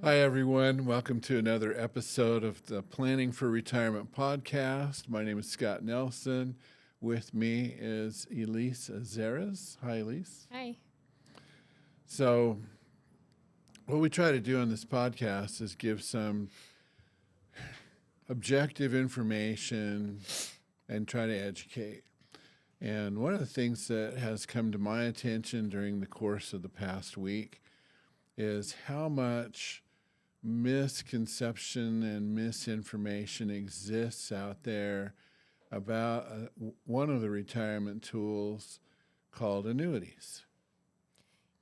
Hi, everyone. Welcome to another episode of the Planning for Retirement podcast. My name is Scott Nelson. With me is Elyse Azares. Hi, Elyse. Hi. So, what we try to do on this podcast is give some objective information and try to educate. And one of the things that has come to my attention during the course of the past week is how much misconception and misinformation exists out there about one of the retirement tools called annuities.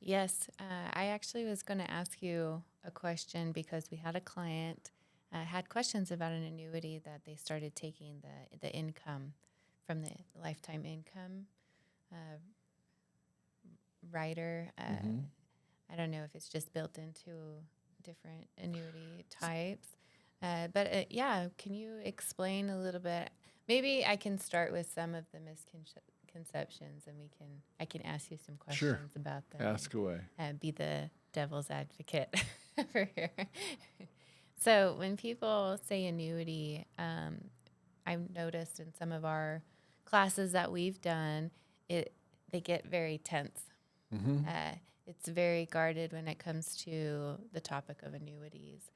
Yes, I actually was going to ask you a question because we had a client had questions about an annuity that they started taking the income from the lifetime income uh, rider. Mm-hmm. I don't know if it's just built into different annuity types. Yeah, can you explain a little bit? Maybe I can start with some of the misconceptions, and I can ask you some Sure. questions about them Ask away. and be the devil's advocate over here. So when people say annuity, I've noticed in some of our classes that we've done, it they get very tense. Mm-hmm. Uh, it's very guarded when it comes to the topic of annuities.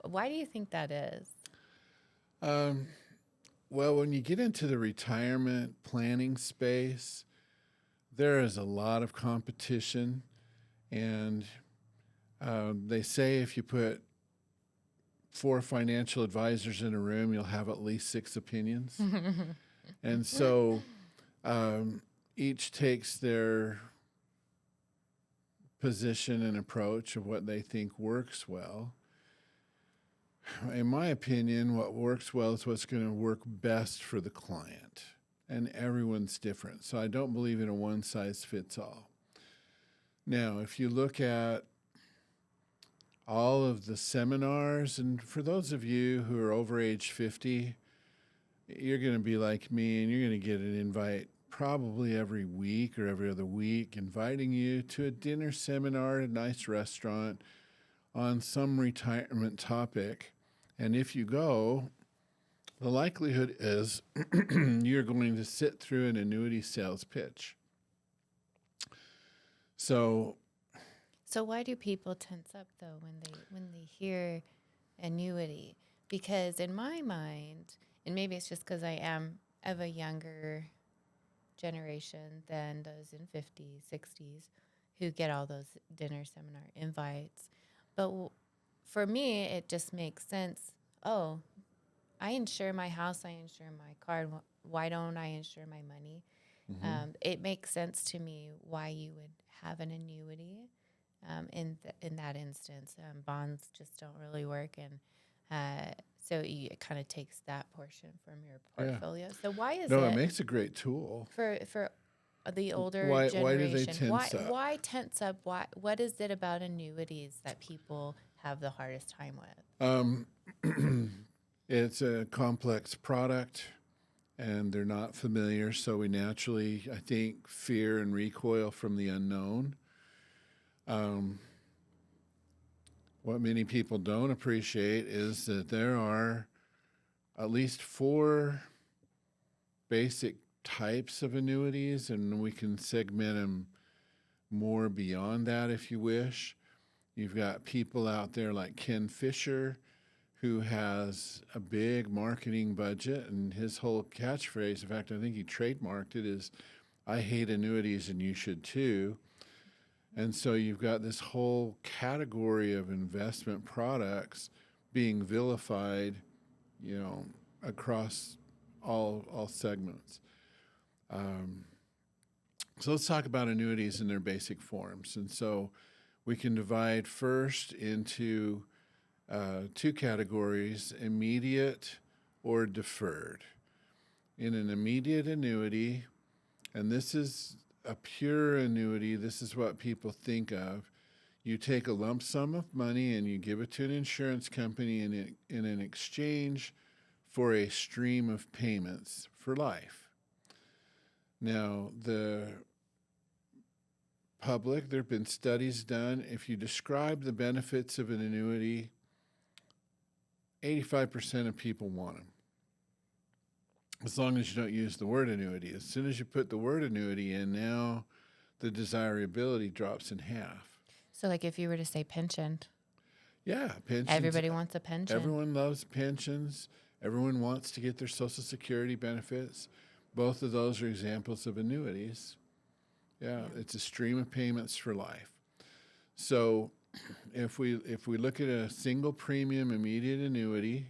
Why do you think that is? Um, well, when you get into the retirement planning space, there is a lot of competition, and they say if you put four financial advisors in a room, you'll have at least six opinions. And so each takes their position and approach of what they think works well. In my opinion, what works well is what's going to work best for the client. And everyone's different. So I don't believe in a one size fits all. Now, if you look at all of the seminars, and for those of you who are over age 50, you're going to be like me and you're going to get an invite probably every week or every other week inviting you to a dinner seminar at a nice restaurant on some retirement topic. And if you go, the likelihood is you're going to sit through an annuity sales pitch. So, So why do people tense up though when they hear annuity? Because in my mind, and maybe it's just because I am of a younger generation than those in 50s, 60s who get all those dinner seminar invites. But for me, it just makes sense. Oh, I insure my house, I insure my car. Why don't I insure my money? mm-hmm. It makes sense to me why you would have an annuity in that instance. Bonds just don't really work, and it kind of takes that portion from your Yeah. portfolio. So why is No, it it makes a great tool. for the older Why do they generation? tense up? Why tense up? What is it about annuities that people have the hardest time with? Um, it's a complex product and they're not familiar. So we naturally, I think, fear and recoil from the unknown. Um, what many people don't appreciate is that there are at least four basic types of annuities, and we can segment them more beyond that if you wish. You've got people out there like Ken Fisher, who has a big marketing budget, and his whole catchphrase, in fact, I think he trademarked it, is I hate annuities and you should too. And so you've got this whole category of investment products being vilified, across all segments. Um, so let's talk about annuities in their basic forms. And so we can divide first into two categories, immediate or deferred. In an immediate annuity, and this is a pure annuity, this is what people think of. You take a lump sum of money and you give it to an insurance company in an exchange for a stream of payments for life. Now, the public. There have been studies done. If you describe the benefits of an annuity, 85% of people want them. As long as you don't use the word annuity. As soon as you put the word annuity in, now the desirability drops in half. So, like, if you were to say pension, Yeah, pensions. everybody wants a pension. Everyone loves pensions. Everyone wants to get their Social Security benefits. Both of those are examples of annuities. Yeah, it's a stream of payments for life. So if we look at a single premium immediate annuity,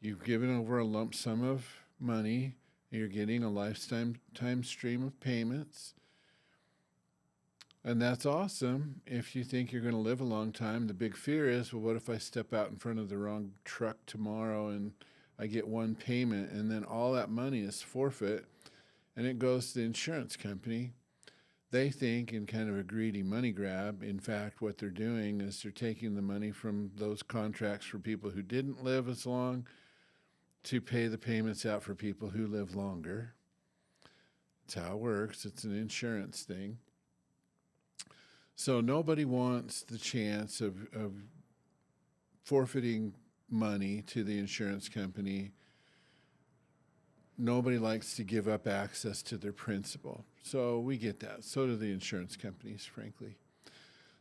you've given over a lump sum of money, you're getting a lifetime stream of payments. And that's awesome if you think you're going to live a long time. The big fear is, well, what if I step out in front of the wrong truck tomorrow and I get one payment and then all that money is forfeit and it goes to the insurance company? They think in kind of a greedy money grab. In fact, what they're doing is they're taking the money from those contracts for people who didn't live as long to pay the payments out for people who live longer. That's how it works. It's an insurance thing. So nobody wants the chance of forfeiting money to the insurance company. Nobody likes to give up access to their principal. So we get that. So do the insurance companies, frankly.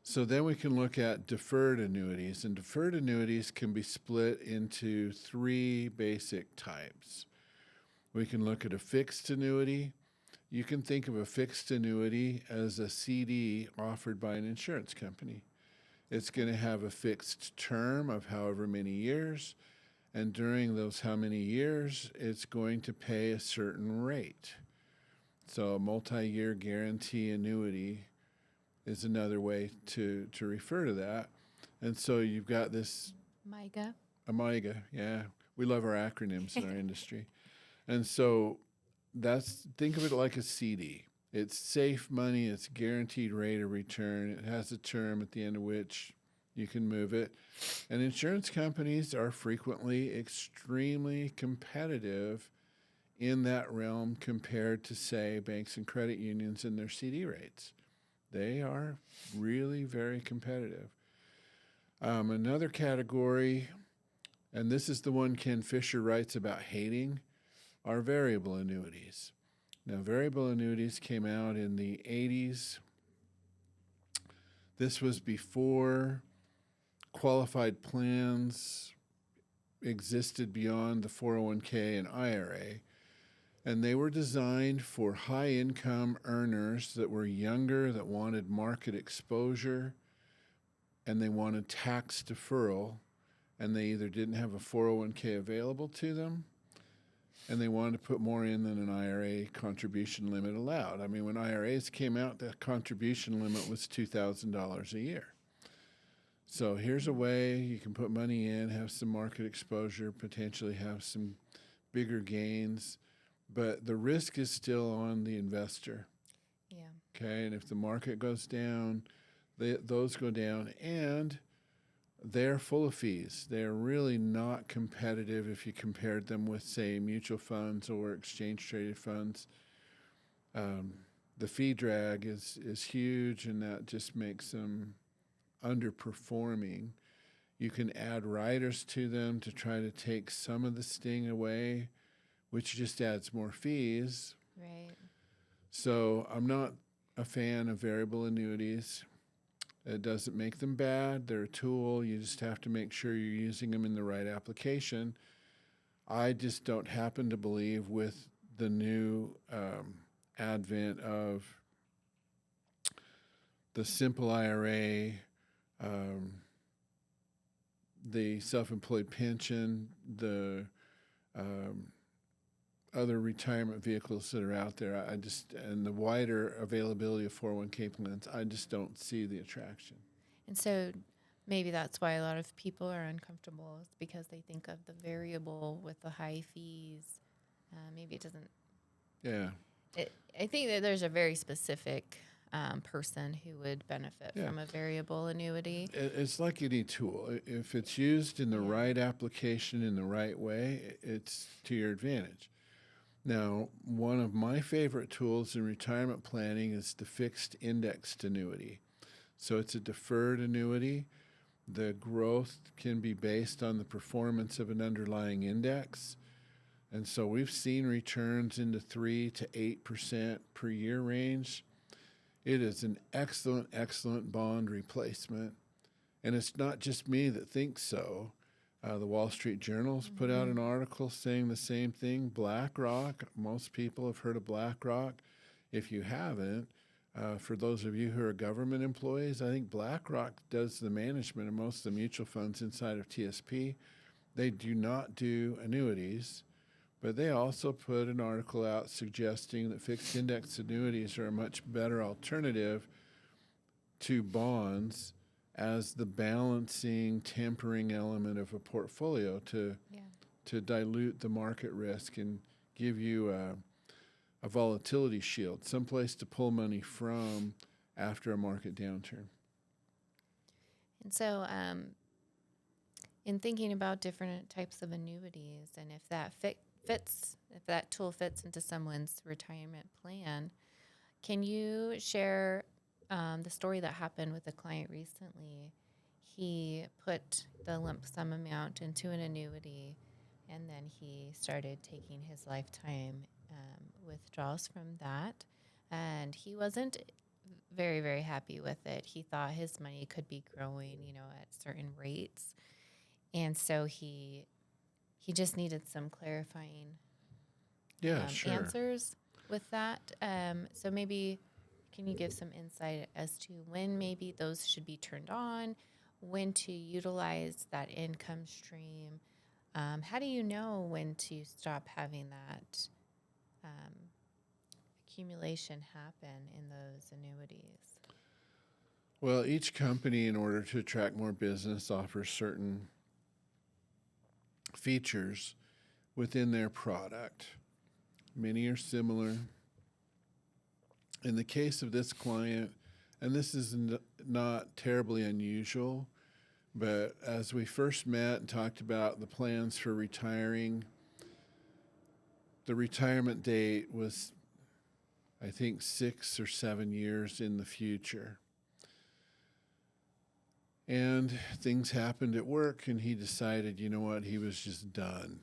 So then we can look at deferred annuities. And deferred annuities can be split into three basic types. We can look at a fixed annuity. You can think of a fixed annuity as a CD offered by an insurance company. It's going to have a fixed term of however many years, and during those how many years, it's going to pay a certain rate. So a multi-year guarantee annuity is another way to refer to that. And so you've got this... MIGA. A MIGA, yeah. We love our acronyms in our industry. And so think of it like a CD. It's safe money, it's guaranteed rate of return, it has a term at the end of which you can move it. And insurance companies are frequently extremely competitive in that realm compared to, say, banks and credit unions and their CD rates. They are really very competitive. Another category, and this is the one Ken Fisher writes about hating, are variable annuities. Now, variable annuities came out in the 80s. This was before qualified plans existed beyond the 401k and IRA. And they were designed for high-income earners that were younger, that wanted market exposure, and they wanted tax deferral, and they either didn't have a 401k available to them, and they wanted to put more in than an IRA contribution limit allowed. I mean, when IRAs came out, the contribution limit was $2,000 a year. So here's a way you can put money in, have some market exposure, potentially have some bigger gains, but the risk is still on the investor. Yeah. Okay, and if the market goes down, those go down, and they're full of fees. They're really not competitive if you compared them with, say, mutual funds or exchange-traded funds. The fee drag is huge, and that just makes them underperforming. You can add riders to them to try to take some of the sting away, which just adds more fees. Right. So I'm not a fan of variable annuities. It doesn't make them bad. They're a tool. You just have to make sure you're using them in the right application. I just don't happen to believe with the new advent of the simple IRA, the self-employed pension, the other retirement vehicles that are out there, and the wider availability of 401k plans, I just don't see the attraction. And so maybe that's why a lot of people are uncomfortable, is because they think of the variable with the high fees. Maybe it doesn't. Yeah. I think that there's a very specific person who would benefit from a variable annuity. It's like any tool. If it's used in the right application in the right way, it's to your advantage. Now, one of my favorite tools in retirement planning is the fixed indexed annuity. So it's a deferred annuity. The growth can be based on the performance of an underlying index. And so we've seen returns in the 3 to 8% per year range. It is an excellent, excellent bond replacement. And it's not just me that thinks so. The Wall Street Journal's put out an article saying the same thing. BlackRock, most people have heard of BlackRock. If you haven't, for those of you who are government employees, I think BlackRock does the management of most of the mutual funds inside of TSP. They do not do annuities, but they also put an article out suggesting that fixed index annuities are a much better alternative to bonds as the balancing, tempering element of a portfolio Yeah. to dilute the market risk and give you a volatility shield, someplace to pull money from after a market downturn. And so, in thinking about different types of annuities, and if that fits, if that tool fits into someone's retirement plan, can you share the story that happened with a client recently? He put the lump sum amount into an annuity, and then he started taking his lifetime withdrawals from that. And he wasn't very, very happy with it. He thought his money could be growing, at certain rates. And so he just needed some clarifying Yeah, sure. answers with that. So maybe can you give some insight as to when maybe those should be turned on, when to utilize that income stream? How do you know when to stop having that accumulation happen in those annuities? Well, each company, in order to attract more business, offers certain features within their product. Many are similar. In the case of this client, and this is not terribly unusual, but as we first met and talked about the plans for retiring, the retirement date was, I think, 6 or 7 years in the future. And things happened at work, and he decided, you know what, he was just done.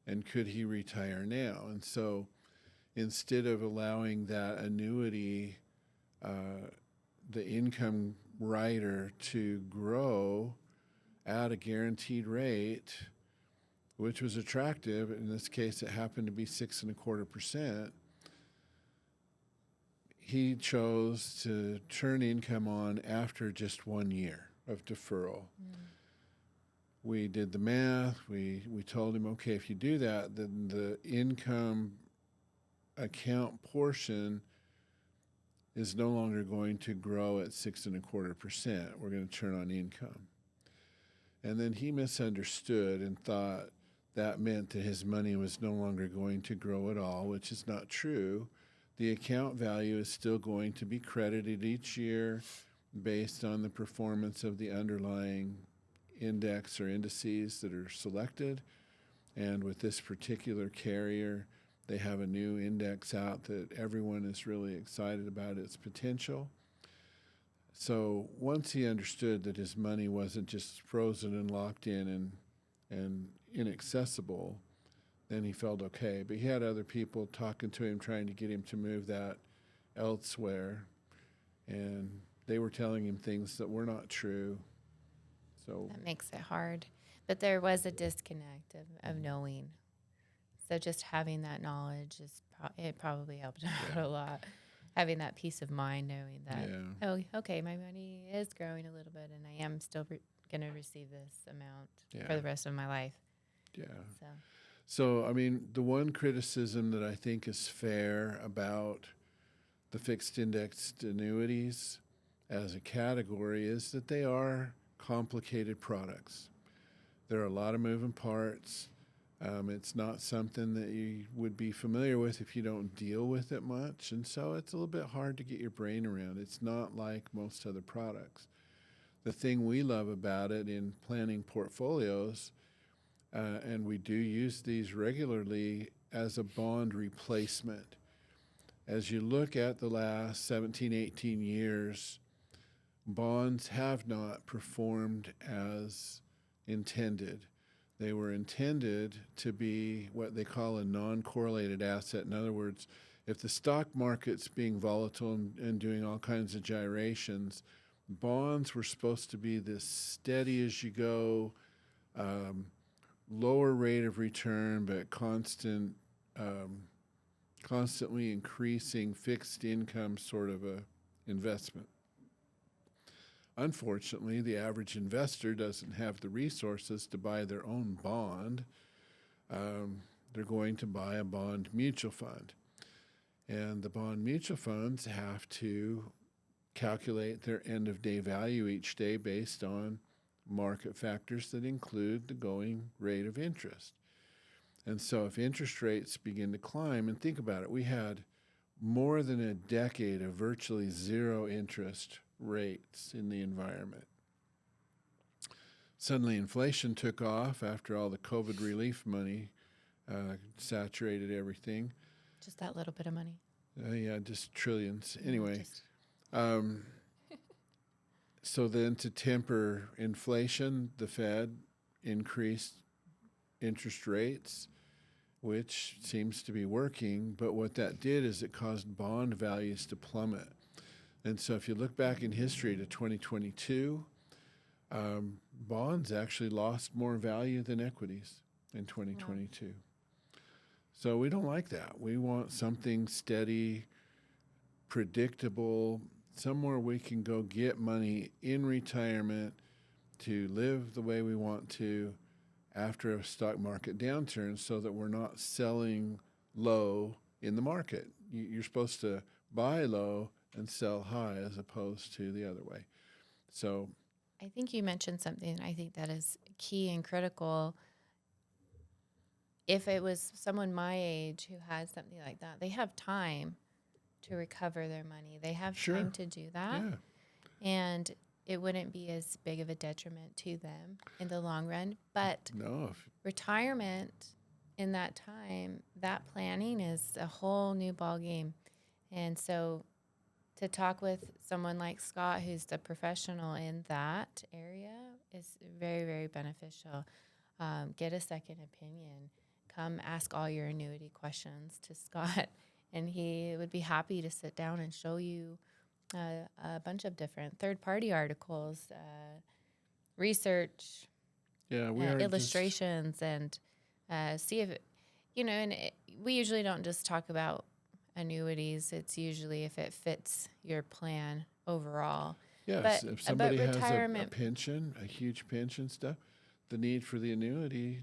And could he retire now? And so instead of allowing that annuity, the income rider to grow at a guaranteed rate, which was attractive, in this case it happened to be 6.25%, he chose to turn income on after just 1 year of deferral. We did the math. We told him, okay, if you do that, then the income account portion is no longer going to grow at 6.25%. We're going to turn on income. And then he misunderstood and thought that meant that his money was no longer going to grow at all, which is not true. The account value is still going to be credited each year based on the performance of the underlying index or indices that are selected. And with this particular carrier, they have a new index out that everyone is really excited about its potential. So once he understood that his money wasn't just frozen and locked in and inaccessible, then he felt okay. But he had other people talking to him, trying to get him to move that elsewhere. And they were telling him things that were not true. So That makes it hard. But there was a disconnect of knowing. So just having that knowledge it probably helped out a lot. Having that peace of mind, knowing that, oh, okay, my money is growing a little bit, and I am still going to receive this amount for the rest of my life. Yeah. So So, I mean, the one criticism that I think is fair about the fixed indexed annuities as a category is that they are complicated products. There are a lot of moving parts. It's not something that you would be familiar with if you don't deal with it much, and so it's a little bit hard to get your brain around. It's not like most other products. The thing we love about it in planning portfolios, and we do use these regularly, as a bond replacement. As you look at the last 17, 18 years, bonds have not performed as intended. They were intended to be what they call a non-correlated asset. In other words, if the stock market's being volatile and doing all kinds of gyrations, bonds were supposed to be this steady as you go, lower rate of return, but constantly increasing fixed income sort of a investment. Unfortunately, the average investor doesn't have the resources to buy their own bond. They're going to buy a bond mutual fund. And the bond mutual funds have to calculate their end of day value each day based on market factors that include the going rate of interest. And so if interest rates begin to climb, and think about it, we had more than a decade of virtually zero interest rates in the environment. Suddenly inflation took off after all the COVID relief money saturated everything. Just that little bit of money. Yeah, just trillions. Anyway, Just- so then to temper inflation, the Fed increased interest rates, which seems to be working. But what that did is it caused bond values to plummet. And so if you look back in history to 2022, bonds actually lost more value than equities in 2022. Wow. So we don't like that. We want something steady, predictable, somewhere we can go get money in retirement to live the way we want to after a stock market downturn, so that we're not selling low in the market. You're supposed to buy low and sell high as opposed to the other way. So I think you mentioned something I think that is key and critical. If it was someone my age who has something like that, they have time to recover their money. They have Sure. time to do that. Yeah. And it wouldn't be as big of a detriment to them in the long run. But No. retirement in that time, that planning is a whole new ball game. And so to talk with someone like Scott, who's the professional in that area, is very, very beneficial. Get a second opinion. Come ask all your annuity questions to Scott, and he would be happy to sit down and show you a bunch of different third-party articles, research, Yeah, we are illustrations, and see if, and we usually don't just talk about annuities. It's usually if it fits your plan overall. Yes, But- if somebody but has a retirement- pension, a huge pension stuff, the need for the annuity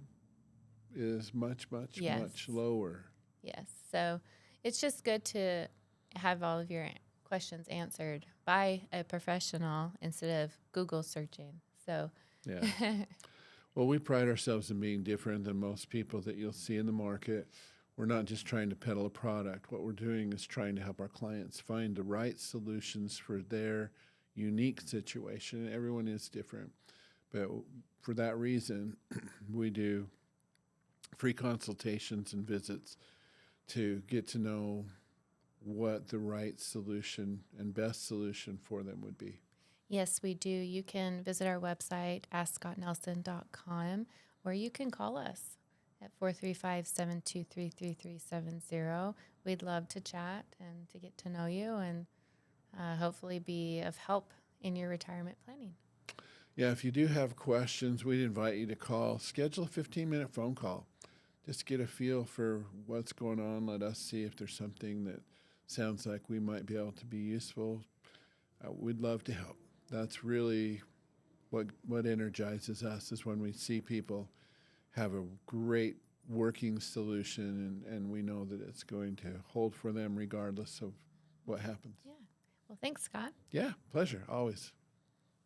is much, much, Yes. much lower. Yes. So it's just good to have all of your questions answered by a professional instead of Google searching. So Yeah. Well, we pride ourselves in being different than most people that you'll see in the market. We're not just trying to peddle a product. What we're doing is trying to help our clients find the right solutions for their unique situation. Everyone is different. But for that reason, we do free consultations and visits to get to know what the right solution and best solution for them would be. yes, we do. You can visit our website, AskScottNelson.com, or you can call us at 435-723-3370. We'd love to chat and to get to know you and hopefully be of help in your retirement planning. Yeah, if you do have questions, we'd invite you to call. Schedule a 15-minute phone call. Just get a feel for what's going on. Let us see if there's something that sounds like we might be able to be useful. We'd love to help. That's really what energizes us, is when we see people have a great working solution and we know that it's going to hold for them regardless of what happens. Yeah. Well, thanks, Scott. Yeah, pleasure, always.